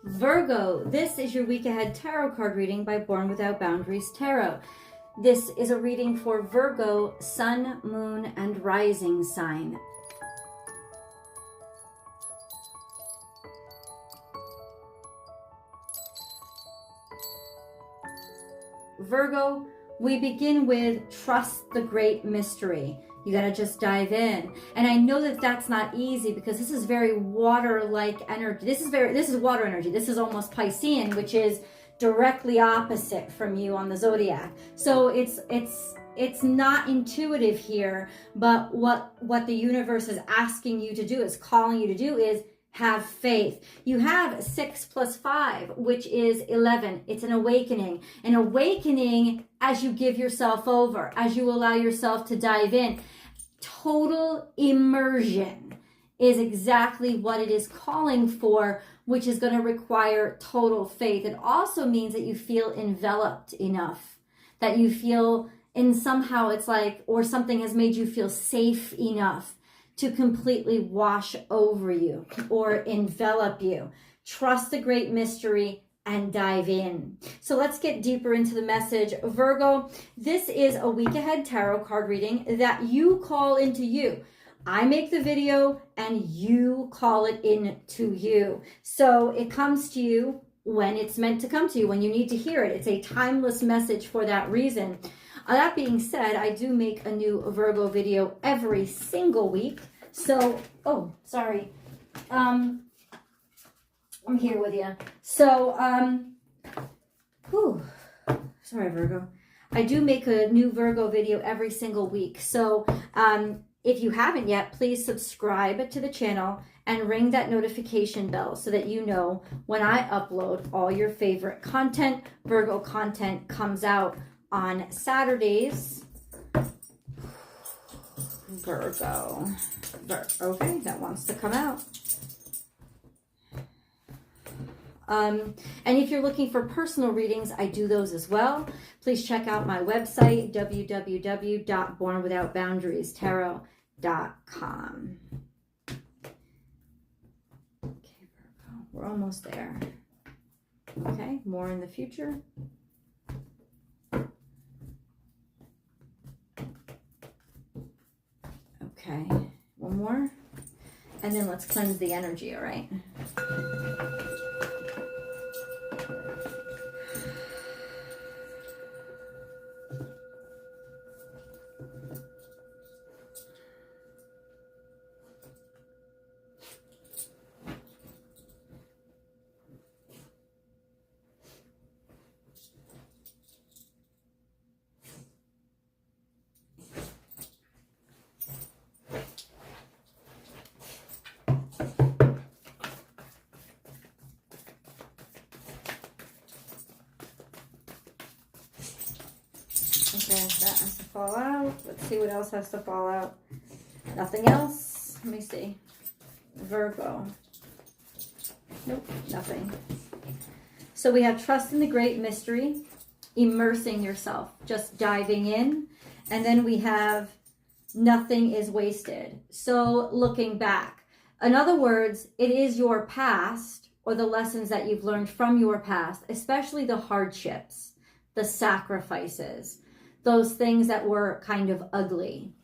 Virgo, this is your week ahead tarot card reading by Born Without Boundaries Tarot. This is a reading for Virgo, Sun, Moon, and Rising sign. Virgo, we begin with trust the great mystery. You got to just dive in. And I know that that's not easy because this is very water-like energy. This is water energy. This is almost Piscean, which is directly opposite from you on the zodiac. So it's not intuitive here, but what the universe is asking you to do, is calling you to do, is have faith. You have 6 + 5, which is 11. It's an awakening. An awakening as you give yourself over, as you allow yourself to dive in. Total immersion is exactly what it is calling for, which is going to require total faith. It also means that you feel enveloped enough, that you feel, and somehow it's like, or something has made you feel safe enough to completely wash over you or envelop you. Trust the great mystery and dive in. So let's get deeper into the message. Virgo, this is a week ahead tarot card reading that you call into you. I make the video and you call it into you. So it comes to you when it's meant to come to you, when you need to hear it. It's a timeless message for that reason. That being said, I do make a new Virgo video every single week. So, oh, sorry. I'm here with you. So, sorry, Virgo. I do make a new Virgo video every single week. So, if you haven't yet, please subscribe to the channel and ring that notification bell so that you know when I upload all your favorite content. Virgo content comes out on Saturdays. Virgo. Okay, that wants to come out. And if you're looking for personal readings, I do those as well. Please check out my website, www.bornwithoutboundariestarot.com. Okay, Virgo, we're almost there. Okay, more in the future. Okay, one more. And then let's cleanse the energy, all right? Okay, that has to fall out. Let's see what else has to fall out. Nothing else. Let me see. Virgo. Nope, nothing. So we have trust in the great mystery, immersing yourself, just diving in. And then we have nothing is wasted. So looking back. In other words, it is your past or the lessons that you've learned from your past, especially the hardships, the sacrifices, those things that were kind of ugly,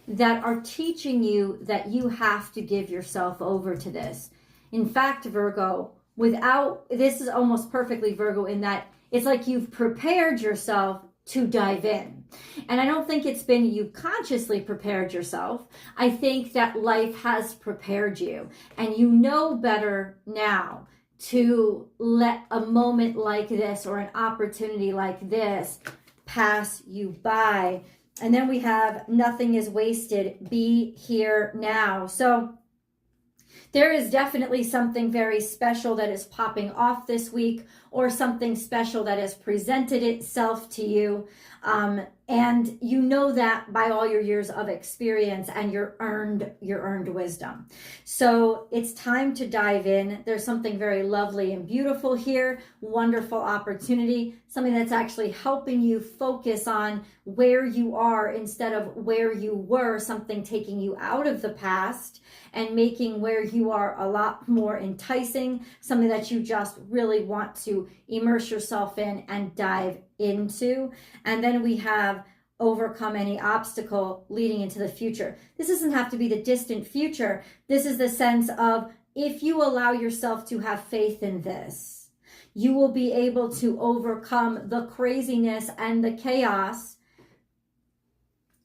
that are teaching you that you have to give yourself over to this. In fact, Virgo, this is almost perfectly Virgo in that it's like you've prepared yourself to dive in. And I don't think it's been you consciously prepared yourself. I think that life has prepared you, and you know better now to let a moment like this or an opportunity like this pass you by. And then we have nothing is wasted, be here now. So there is definitely something very special that is popping off this week, or something special that has presented itself to you. And you know that by all your years of experience and your earned wisdom. So it's time to dive in. There's something very lovely and beautiful here, wonderful opportunity, something that's actually helping you focus on where you are instead of where you were, something taking you out of the past and making where you are a lot more enticing, something that you just really want to immerse yourself in and dive into. And then we have overcome any obstacle leading into the future. This doesn't have to be the distant future. This is the sense of, if you allow yourself to have faith in this, you will be able to overcome the craziness and the chaos.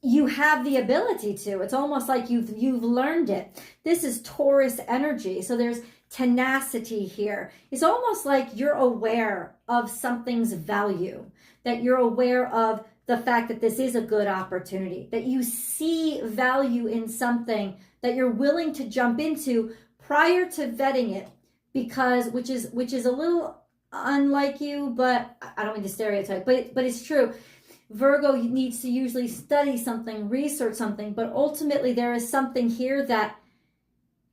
You have the ability to. It's almost like you've learned it. This is Taurus energy. So there's tenacity here. It's almost like you're aware of something's value, that you're aware of the fact that this is a good opportunity, that you see value in something that you're willing to jump into prior to vetting it, because which is a little unlike you, but I don't mean to stereotype, but it's true. Virgo needs to usually study something, research something, but ultimately there is something here that,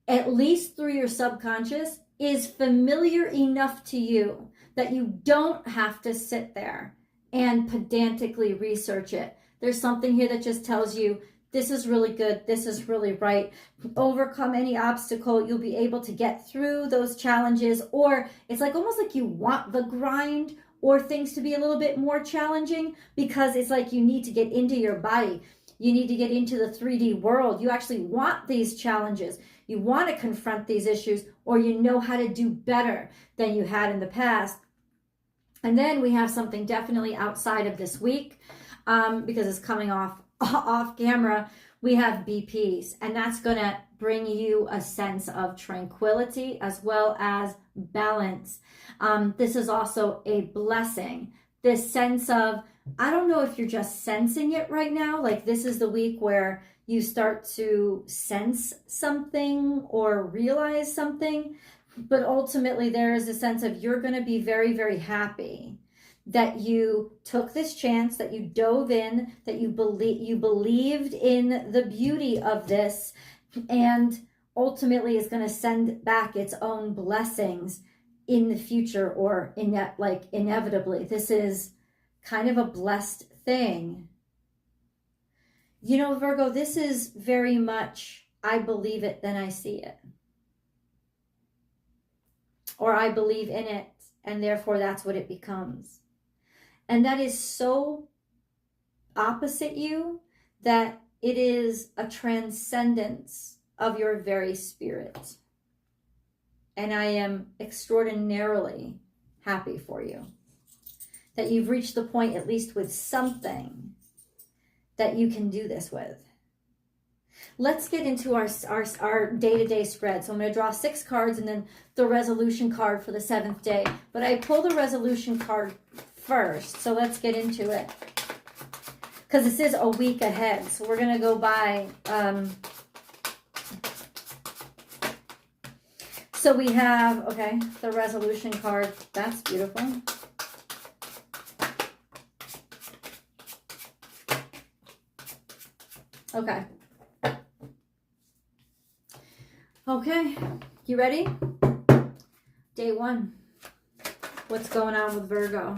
at least through your subconscious, is familiar enough to you that you don't have to sit there and pedantically research it. There's something here that just tells you, this is really good, this is really right. Overcome any obstacle, you'll be able to get through those challenges, or it's like almost like you want the grind or things to be a little bit more challenging, because it's like you need to get into your body. You need to get into the 3D world. You actually want these challenges. You want to confront these issues, or you know how to do better than you had in the past. And then we have something definitely outside of this week, because it's coming off camera. We have BPs, and that's going to bring you a sense of tranquility as well as balance. This is also a blessing. This sense of, I don't know if you're just sensing it right now, like this is the week where you start to sense something or realize something, but ultimately there is a sense of, you're going to be very, very happy that you took this chance, that you dove in, that you believed in the beauty of this, and ultimately is going to send back its own blessings in the future, or in that, like, inevitably. This is kind of a blessed thing. You know, Virgo, this is very much, I believe it, then I see it. Or I believe in it, and therefore that's what it becomes. And that is so opposite you that it is a transcendence of your very spirit. And I am extraordinarily happy for you that you've reached the point, at least with something, that you can do this with. Let's get into our day-to-day spread. So I'm going to draw 6 cards and then the resolution card for the 7th day. But I pull the resolution card first. So let's get into it, because this is a week ahead. So we're going to go by... So we have, okay, the resolution card. That's beautiful. Okay. Okay, you ready? Day 1. What's going on with Virgo?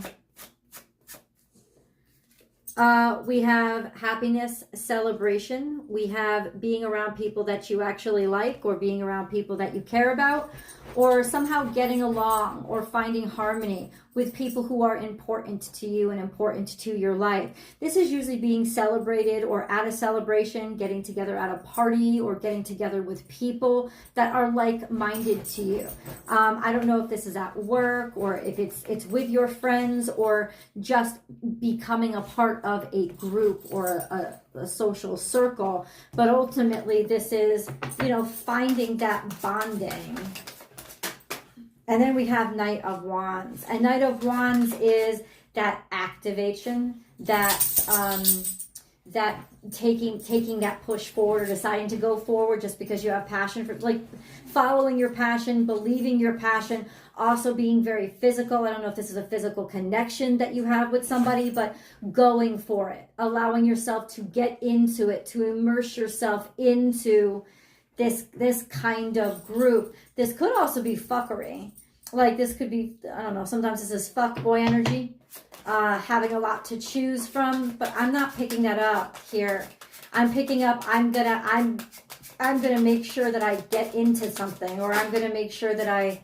We have happiness, celebration. We have being around people that you actually like, or being around people that you care about, or somehow getting along or finding harmony with people who are important to you and important to your life. This is usually being celebrated or at a celebration, getting together at a party, or getting together with people that are like-minded to you. I don't know if this is at work, or if it's with your friends, or just becoming a part of a group or a social circle. But ultimately this is, you know, finding that bonding. And then we have Knight of Wands. And Knight of Wands is that activation, that that taking that push forward, or deciding to go forward just because you have passion for, like, following your passion, believing your passion, also being very physical. I don't know if this is a physical connection that you have with somebody, but going for it, allowing yourself to get into it, to immerse yourself into this kind of group. This could also be fuckery. Like this could be, I don't know, sometimes this is fuck boy energy, having a lot to choose from, but I'm not picking that up here. I'm picking up, I'm gonna make sure that I get into something, or I'm gonna make sure that I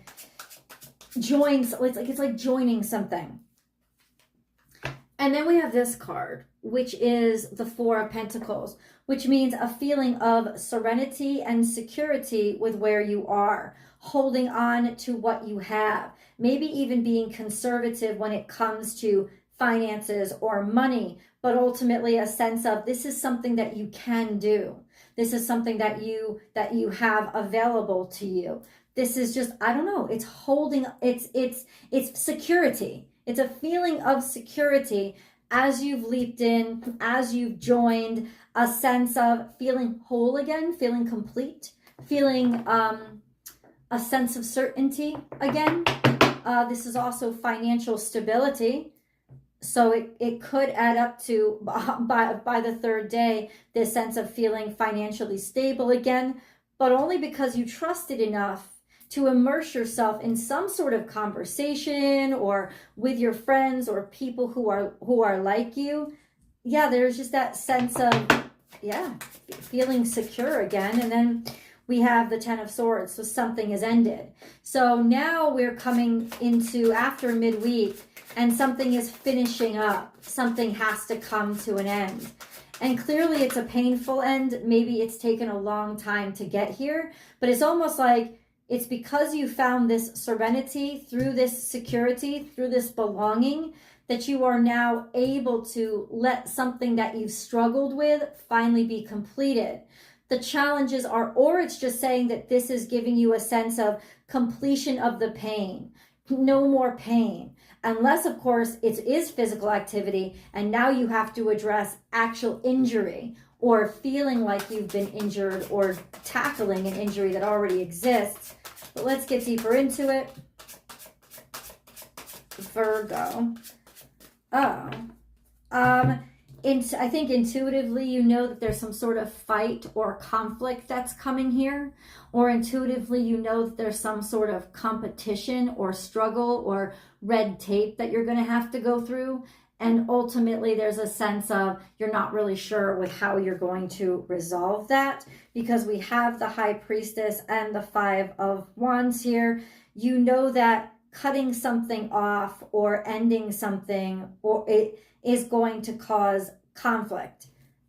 join. It's like joining something. And then we have this card, which is the Four of Pentacles, which means a feeling of serenity and security with where you are, holding on to what you have, maybe even being conservative when it comes to finances or money, but ultimately a sense of this is something that you can do. This is something that you have available to you. This is just, I don't know, it's holding, it's security. It's a feeling of security as you've leaped in, as you've joined, a sense of feeling whole again, feeling complete, feeling a sense of certainty again. This is also financial stability. So it could add up to, by the third day, this sense of feeling financially stable again, but only because you trusted enough to immerse yourself in some sort of conversation or with your friends or people who are like you. Yeah, there's just that sense of, feeling secure again. And then we have the Ten of Swords, so something has ended. So now we're coming into after midweek, and something is finishing up. Something has to come to an end. And clearly it's a painful end. Maybe it's taken a long time to get here, but it's almost like it's because you found this serenity through this security, through this belonging, that you are now able to let something that you've struggled with finally be completed. The challenges are, or it's just saying that this is giving you a sense of completion of the pain, no more pain. Unless, of course, it is physical activity, and now you have to address actual injury or feeling like you've been injured or tackling an injury that already exists. But let's get deeper into it. Virgo. I think intuitively you know that there's some sort of fight or conflict that's coming here, or intuitively you know that there's some sort of competition or struggle or red tape that you're going to have to go through, and ultimately there's a sense of you're not really sure with how you're going to resolve that, because we have the High Priestess and the Five of Wands here. You know that cutting something off or ending something, or it is going to cause conflict.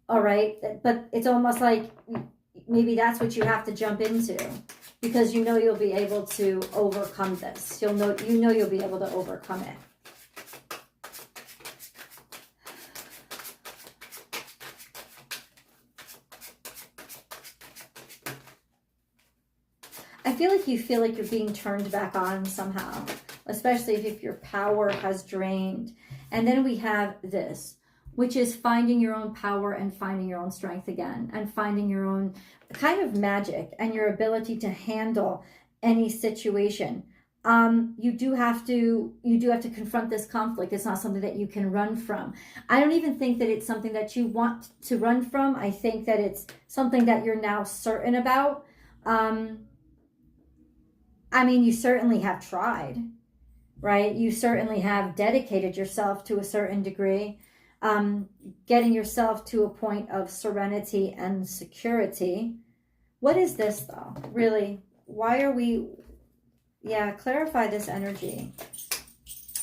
All right. But it's almost like maybe that's what you have to jump into, because you know you'll be able to overcome this. You know you'll be able to overcome it. I feel like you're being turned back on somehow, especially if your power has drained. And then we have this, which is finding your own power and finding your own strength again, and finding your own kind of magic and your ability to handle any situation. You do have to confront this conflict. It's not something that you can run from. I don't even think that it's something that you want to run from. I think that it's something that you're now certain about. I mean, you certainly have tried, right? You certainly have dedicated yourself to a certain degree, getting yourself to a point of serenity and security. What is this though? Really? Why are we, clarify this energy.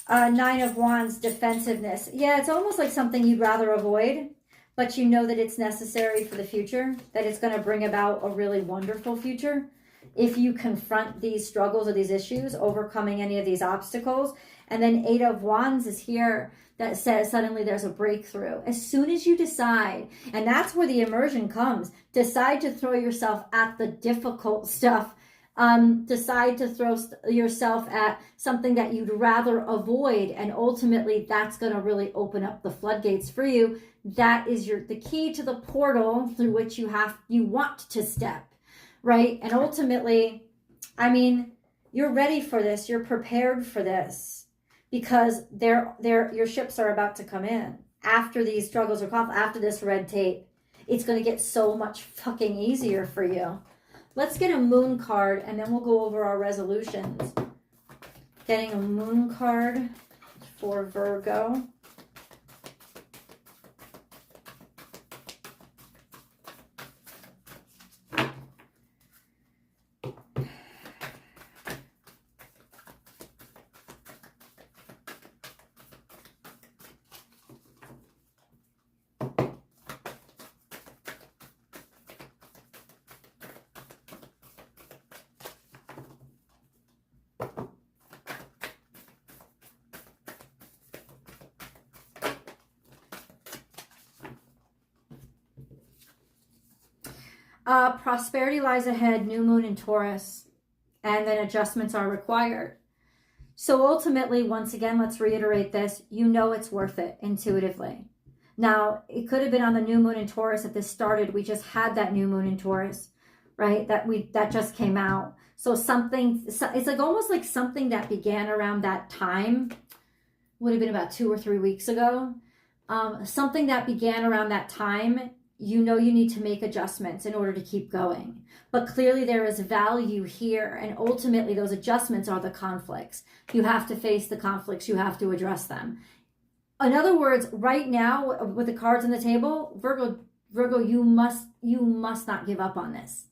Nine of Wands, defensiveness. Yeah, it's almost like something you'd rather avoid, but you know that it's necessary for the future, that it's going to bring about a really wonderful future. If you confront these struggles or these issues, overcoming any of these obstacles. And then Eight of Wands is here, that says suddenly there's a breakthrough. As soon as you decide, and that's where the immersion comes, decide to throw yourself at the difficult stuff. Decide to throw yourself at something that you'd rather avoid, and ultimately that's going to really open up the floodgates for you. That is the key to the portal through which you want to step. Right? And ultimately, I mean, You're ready for this. You're prepared for this because your ships are about to come in. After these struggles or conflict, after this red tape, it's going to get so much fucking easier for you. Let's get a moon card and then we'll go over our resolutions. Getting a moon card for Virgo. Prosperity lies ahead, new moon in Taurus, and then adjustments are required. So ultimately, once again, let's reiterate this. You know it's worth it intuitively. Now, it could have been on the new moon in Taurus that this started. We just had that new moon in Taurus, right? That just came out. So something, it's like almost like something that began around that time, would have been about 2 or 3 weeks ago. Something that began around that time, you know you need to make adjustments in order to keep going. But clearly there is value here, and ultimately those adjustments are the conflicts. You have to face the conflicts. You have to address them. In other words, right now, with the cards on the table, Virgo, you must not give up on this.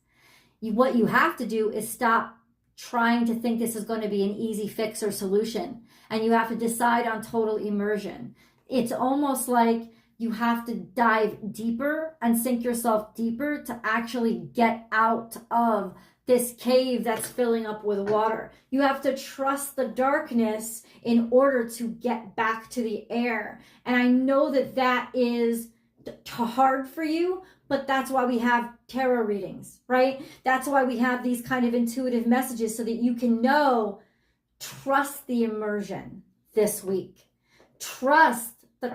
What you have to do is stop trying to think this is going to be an easy fix or solution, and you have to decide on total immersion. It's almost like you have to dive deeper and sink yourself deeper to actually get out of this cave that's filling up with water. You have to trust the darkness in order to get back to the air. And I know that is hard for you, but that's why we have tarot readings, right? That's why we have these kind of intuitive messages so that you can know, trust the immersion this week. Trust the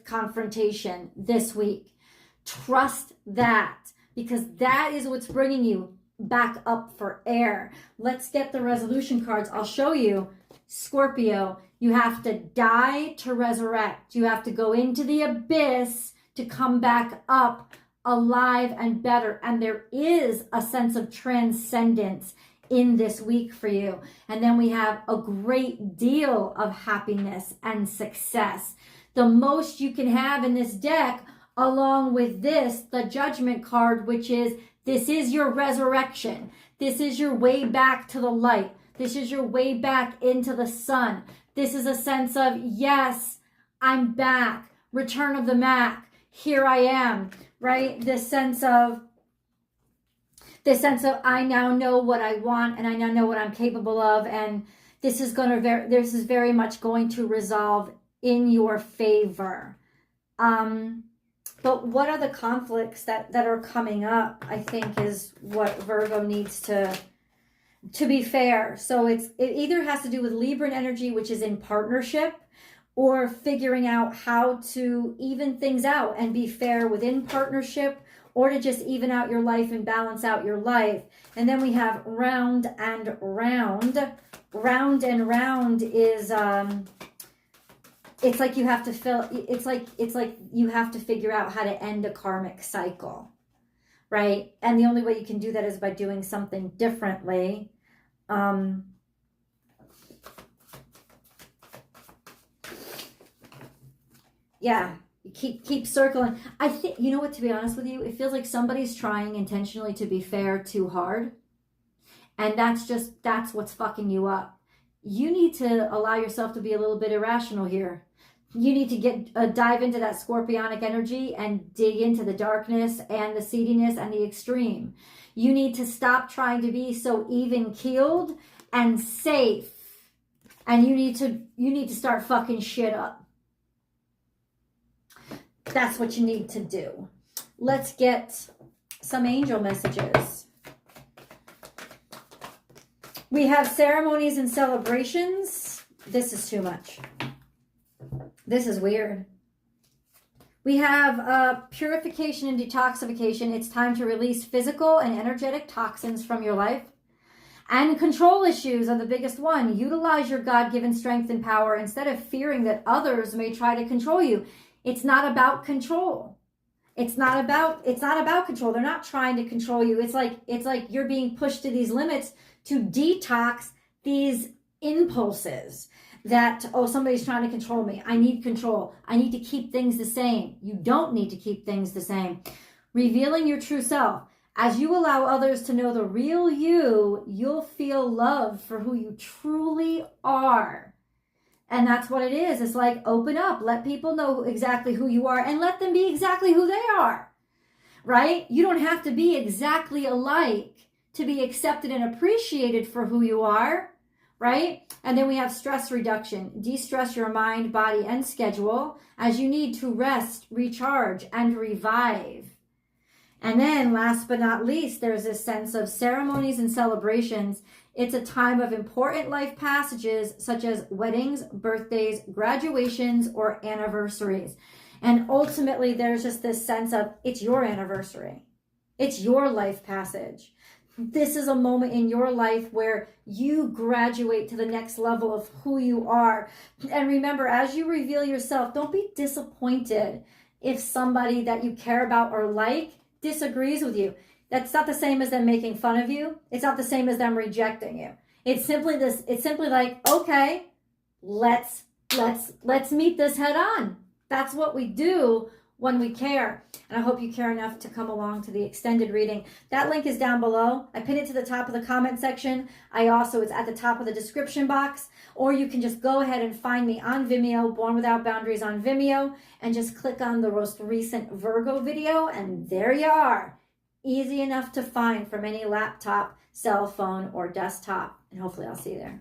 confrontation this week. Trust that, because that is what's bringing you back up for air. Let's get the resolution cards. I'll show you. Scorpio, you have to die to resurrect. You have to go into the abyss to come back up alive and better. And there is a sense of transcendence in this week for you. And then we have a great deal of happiness and success. The most you can have in this deck, along with this, the Judgment card, which is, this is your resurrection. This is your way back to the light. This is your way back into the sun. This is a sense of, yes, I'm back. Return of the Mac. Here I am, right? This sense of, I now know what I want, and I now know what I'm capable of. And this is very much going to resolve in your favor. But what are the conflicts that are coming up, I think, is what Virgo needs to be fair. So it either has to do with Libran energy, which is in partnership, or figuring out how to even things out and be fair within partnership, or to just even out your life and balance out your life. And then we have round and round. Round and round is it's like you have to it's like you have to figure out how to end a karmic cycle, right? And the only way you can do that is by doing something differently. Yeah, keep circling. I think, you know what, to be honest with you, it feels like somebody's trying intentionally to be fair too hard. And that's what's fucking you up. You need to allow yourself to be a little bit irrational here. You need to dive into that scorpionic energy and dig into the darkness and the seediness and the extreme. You need to stop trying to be so even-keeled and safe. And you need to start fucking shit up. That's what you need to do. Let's get some angel messages. We have ceremonies and celebrations. This is too much. This is weird. We have purification and detoxification. It's time to release physical and energetic toxins from your life. And control issues are the biggest one. Utilize your God-given strength and power instead of fearing that others may try to control you. It's not about control. It's not about control. They're not trying to control you. It's like you're being pushed to these limits to detox these impulses that, oh, somebody's trying to control me. I need control. I need to keep things the same. You don't need to keep things the same. Revealing your true self. As you allow others to know the real you, you'll feel love for who you truly are. And that's what it is. It's like, open up, let people know exactly who you are and let them be exactly who they are, right? You don't have to be exactly alike to be accepted and appreciated for who you are, right? And then we have stress reduction. De-stress your mind, body, and schedule as you need to rest, recharge, and revive. And then last but not least, there's this sense of ceremonies and celebrations. It's a time of important life passages such as weddings, birthdays, graduations, or anniversaries. And ultimately, there's just this sense of it's your anniversary. It's your life passage. This is a moment in your life where you graduate to the next level of who you are. And remember, as you reveal yourself, don't be disappointed if somebody that you care about or like disagrees with you. That's not the same as them making fun of you. It's not the same as them rejecting you. It's simply like, okay, let's meet this head on. That's what we do when we care. And I hope you care enough to come along to the extended reading. That link is down below. I pin it to the top of the comment section. It's at the top of the description box. Or you can just go ahead and find me on Vimeo, Born Without Boundaries on Vimeo, and just click on the most recent Virgo video, and there you are. Easy enough to find from any laptop, cell phone, or desktop. And hopefully I'll see you there.